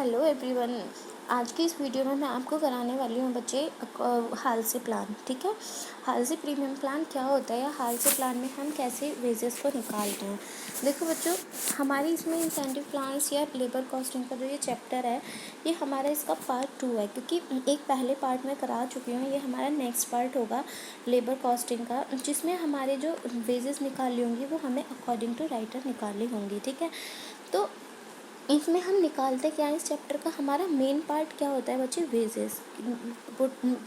Hello everyone. आज की इस वीडियो में मैं आपको कराने वाली हूँ बच्चे हाल से प्लान। ठीक है, हाल से प्रीमियम प्लान क्या होता है या हाल से प्लान में हम कैसे वेजेस को निकालते हैं। देखो बच्चों, हमारी इसमें इंसेंटिव प्लान्स या लेबर कॉस्टिंग का जो ये चैप्टर है, ये हमारा इसका पार्ट 2 है, क्योंकि एक पहले पार्ट में करा चुकी हूँ। ये हमारा नेक्स्ट पार्ट होगा लेबर कॉस्टिंग का, जिसमें हमारे जो वेजेस निकाली होंगी वो हमें अकॉर्डिंग टू राइटर निकालनी होंगी। ठीक है, तो इसमें हम निकालते क्या है, इस चैप्टर का हमारा मेन पार्ट क्या होता है बच्चे, वेजेस।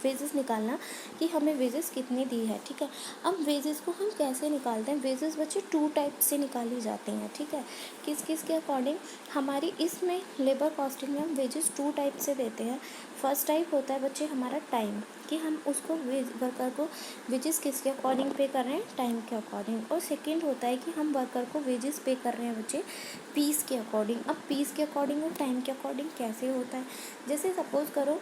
वेजेस निकालना कि हमें वेजेस कितनी दी है। ठीक है, अब वेजेस को हम कैसे निकालते हैं। वेजेस बच्चे 2 टाइप से निकाली जाती हैं। ठीक है, किस किस के अकॉर्डिंग, हमारी इसमें लेबर कॉस्टिंग में हम वेजेस 2 टाइप से देते हैं। फर्स्ट टाइप होता है बच्चे हमारा टाइम, कि हम उसको वर्कर को वेजेस किसके अकॉर्डिंग पे कर रहे हैं, टाइम के अकॉर्डिंग। और सेकंड होता है कि हम वर्कर को वेजेस पे कर रहे हैं बच्चे पीस के अकॉर्डिंग। अब पीस के अकॉर्डिंग और टाइम के अकॉर्डिंग कैसे होता है, जैसे सपोज़ करो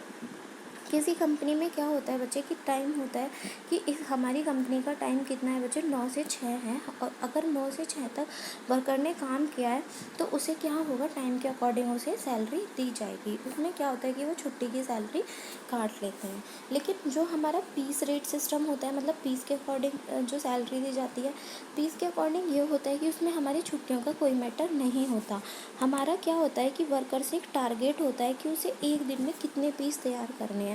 किसी कंपनी में क्या होता है बच्चे कि टाइम होता है कि इस हमारी कंपनी का टाइम कितना है बच्चे, 9 से 6 है। और अगर 9 से 6 तक वर्कर ने काम किया है तो उसे क्या होगा, टाइम के अकॉर्डिंग उसे सैलरी दी जाएगी। उसमें क्या होता है कि वो छुट्टी की सैलरी काट लेते हैं। लेकिन जो हमारा पीस रेट सिस्टम होता है, मतलब पीस के अकॉर्डिंग जो सैलरी दी जाती है, पीस के अकॉर्डिंग ये होता है कि उसमें हमारी छुट्टियों का कोई मैटर नहीं होता। हमारा क्या होता है कि वर्कर से एक टारगेट होता है कि उसे एक दिन में कितने पीस तैयार करने हैं,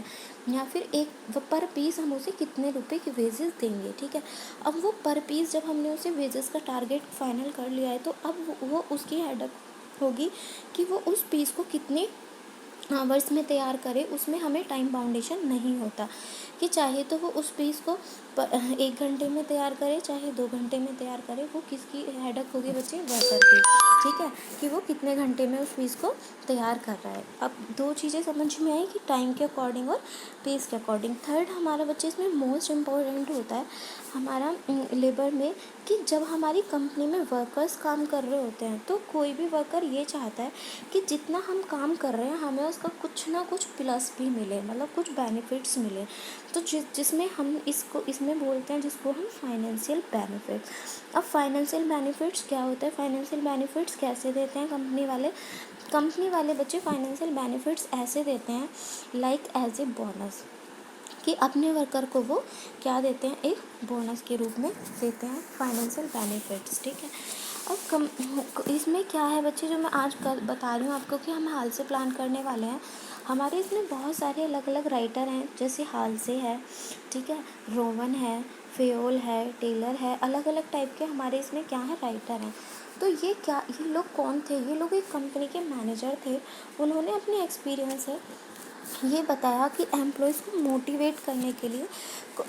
या फिर एक पर पीस हम उसे कितने रुपए की वेजेस देंगे। ठीक है, अब वो पर पीस जब हमने उसे वेजेस का टारगेट फाइनल कर लिया है, तो अब वो उसकी हेडअप होगी कि वो उस पीस को कितने आवर्स में तैयार करे। उसमें हमें टाइम बाउंडेशन नहीं होता कि चाहे तो वो उस पीस को 1 घंटे में तैयार करे, चाहे 2 घंटे में तैयार करे। वो किसकी हेडक होगी बच्चे, वर्कर की। ठीक है, कि वो कितने घंटे में उस पीस को तैयार कर रहा है। अब 2 चीज़ें समझ में आई कि टाइम के अकॉर्डिंग और पीस के अकॉर्डिंग। थर्ड हमारा बच्चे इसमें मोस्ट इम्पोर्टेंट होता है हमारा लेबर में, कि जब हमारी कंपनी में वर्कर्स काम कर रहे होते हैं तो कोई भी वर्कर ये चाहता है कि जितना हम काम कर रहे हैं हमें उसका कुछ ना कुछ प्लस भी मिले, मतलब कुछ बेनिफिट्स मिले। तो जिसमें हम इसमें बोलते हैं जिसको हम फाइनेंशियल बेनिफिट्स। अब फाइनेंशियल बेनिफिट्स क्या होता है, फाइनेंशियल बेनिफिट्स कैसे देते हैं कंपनी वाले बच्चे फाइनेंशियल बेनिफिट्स ऐसे देते हैं, लाइक एज ए बोनस, कि अपने वर्कर को वो क्या देते हैं, एक बोनस के रूप में देते हैं फाइनेंशियल बेनिफिट्स। ठीक है, अब इसमें क्या है बच्चे, जो मैं आज कल बता रही हूँ आपको कि हम हाल से प्लान करने वाले हैं। हमारे इसमें बहुत सारे अलग अलग राइटर हैं, जैसे हाल से है, ठीक है, रोवन है, फेयोल है, टेलर है, अलग अलग टाइप के हमारे इसमें क्या है, राइटर हैं। तो ये लोग कौन थे, ये लोग एक कंपनी के मैनेजर थे। उन्होंने अपने एक्सपीरियंस से ये बताया कि एम्प्लॉयज़ को मोटिवेट करने के लिए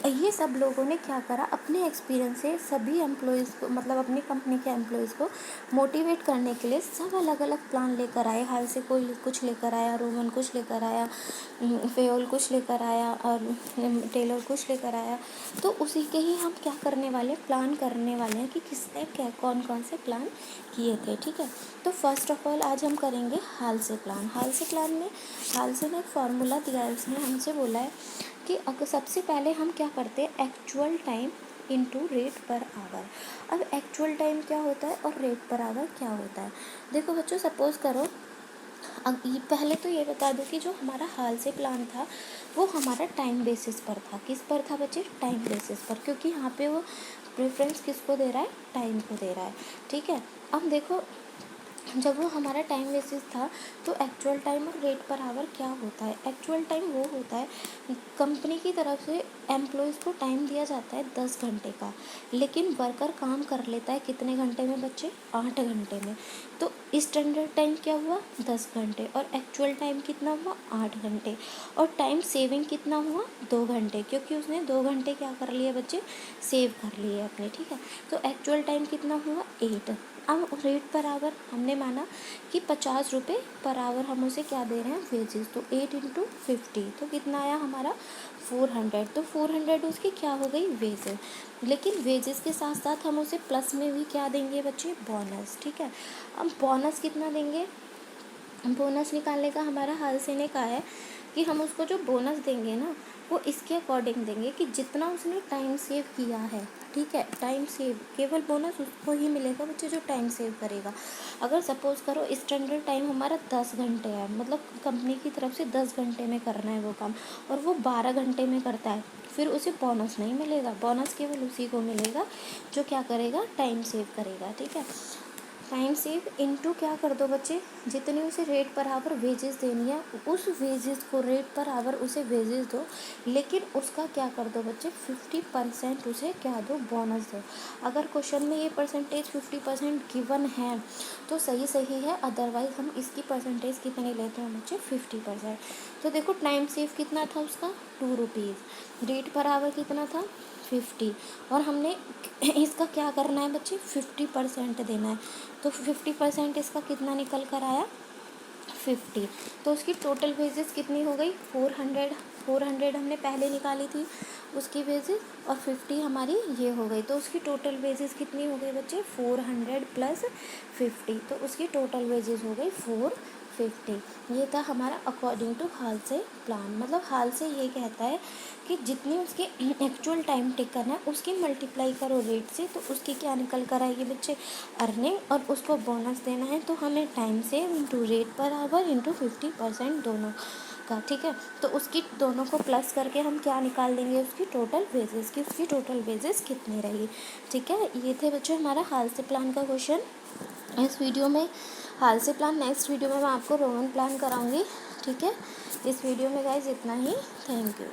ये सब लोगों ने क्या करा, अपने एक्सपीरियंस से सभी एम्प्लॉयज़ को, मतलब अपनी कंपनी के एम्प्लॉयज़ को मोटिवेट करने के लिए सब अलग अलग प्लान लेकर आए। हाल से कोई कुछ लेकर आया, रोमन कुछ लेकर आया, फेयोल कुछ लेकर आया और टेलर कुछ लेकर आया। तो उसी के ही हम क्या करने वाले, प्लान करने वाले हैं कि किसने क्या कौन कौन से प्लान किए थे। ठीक है, तो फर्स्ट ऑफ ऑल आज हम करेंगे हाल से प्लान। हाल से ने एक फार्मूला दिया है, उसने हमसे बोला है कि अगर सबसे पहले हम क्या करते हैं, actual time into rate per hour. अब एक्चुअल टाइम क्या होता है और रेट पर आवर क्या होता है। देखो बच्चों, सपोज़ करो, अब ये पहले तो ये बता दूं कि जो हमारा हाल से प्लान था वो हमारा टाइम बेसिस पर था। किस पर था बच्चे, टाइम बेसिस पर, क्योंकि यहाँ पे वो प्रेफरेंस किसको दे रहा है, टाइम को दे रहा है। ठीक है, अब देखो, जब वो हमारा टाइम बेसिस था तो एक्चुअल टाइम और रेट पर आवर क्या होता है। एक्चुअल टाइम वो होता है, कंपनी की तरफ से एम्प्लॉयज़ को टाइम दिया जाता है 10 घंटे का, लेकिन वर्कर काम कर लेता है कितने घंटे में बच्चे, 8 घंटे में। तो स्टैंडर्ड टाइम क्या हुआ, 10 घंटे, और एक्चुअल टाइम कितना हुआ, 8 घंटे। और टाइम सेविंग कितना हुआ, 2 घंटे, क्योंकि उसने 2 घंटे क्या कर लिए बच्चे, सेव कर लिए अपने। ठीक है, तो एक्चुअल टाइम कितना हुआ, 8। अब रेट पर आवर हमने माना कि 50 रुपये पर आवर हम उसे क्या दे रहे हैं, वेजेस। तो 8 इंटू 50 तो कितना आया हमारा, 400। तो 400 उसकी क्या हो गई, वेजेस। लेकिन वेजेस के साथ साथ हम उसे प्लस में भी क्या देंगे बच्चे, बोनस। ठीक है, अब बोनस कितना देंगे, बोनस निकालने का हमारा हाल से ने कहा है कि हम उसको जो बोनस देंगे ना, वो इसके अकॉर्डिंग देंगे कि जितना उसने टाइम सेव किया है, ठीक है, टाइम सेव, केवल बोनस उसको ही मिलेगा बच्चे जो टाइम सेव करेगा। अगर सपोज़ करो स्टैंडर्ड टाइम हमारा 10 घंटे है, मतलब कंपनी की तरफ से 10 घंटे में करना है वो काम, और वो 12 घंटे में करता है, फिर उसे बोनस नहीं मिलेगा। बोनस केवल उसी को मिलेगा जो क्या करेगा, टाइम सेव करेगा, ठीक है। टाइम सेव इनटू क्या कर दो बच्चे, जितनी उसे रेट पर आवर वेजेस देनी है उस वेजेस को रेट पर आवर उसे वेजेस दो, लेकिन उसका क्या कर दो बच्चे, 50% उसे क्या दो, बोनस दो। अगर क्वेश्चन में ये परसेंटेज 50% गिवन है तो सही सही है, अदरवाइज हम इसकी परसेंटेज कितनी लेते हैं बच्चे, 50%। तो देखो टाइम सेव कितना था उसका, 2 रुपीज़, रेट पर आवर कितना था, 50, और हमने इसका क्या करना है बच्चे, 50% देना है। तो 50% इसका कितना निकल कर आया, 50। तो उसकी टोटल वेजेस कितनी हो गई, 400 हमने पहले निकाली थी उसकी वेजेस, और 50 हमारी ये हो गई। तो उसकी टोटल वेजेस कितनी हो गई बच्चे, 400 प्लस 50, तो उसकी टोटल वेजेस हो गई 450। ये था हमारा अकॉर्डिंग टू हाल से प्लान। मतलब हाल से ये कहता है कि जितनी उसके एक्चुअल टाइम टेकन है उसकी मल्टीप्लाई करो रेट से, तो उसकी क्या निकल कर आएगी बच्चे, अर्निंग, और उसको बोनस देना है तो हमें टाइम से into rate per hour into 50% दोनों का, ठीक है। तो उसकी दोनों को प्लस करके हम क्या निकाल देंगे, उसकी टोटल वेजेस की, उसकी टोटल वेजेस कितनी रही, ठीक है। ये थे बच्चों हमारा हाल से प्लान का क्वेश्चन इस वीडियो में। हाल से प्लान नेक्स्ट वीडियो में मैं आपको रोमन प्लान कराऊंगी, ठीक है। इस वीडियो में गाइस इतना ही, थैंक यू।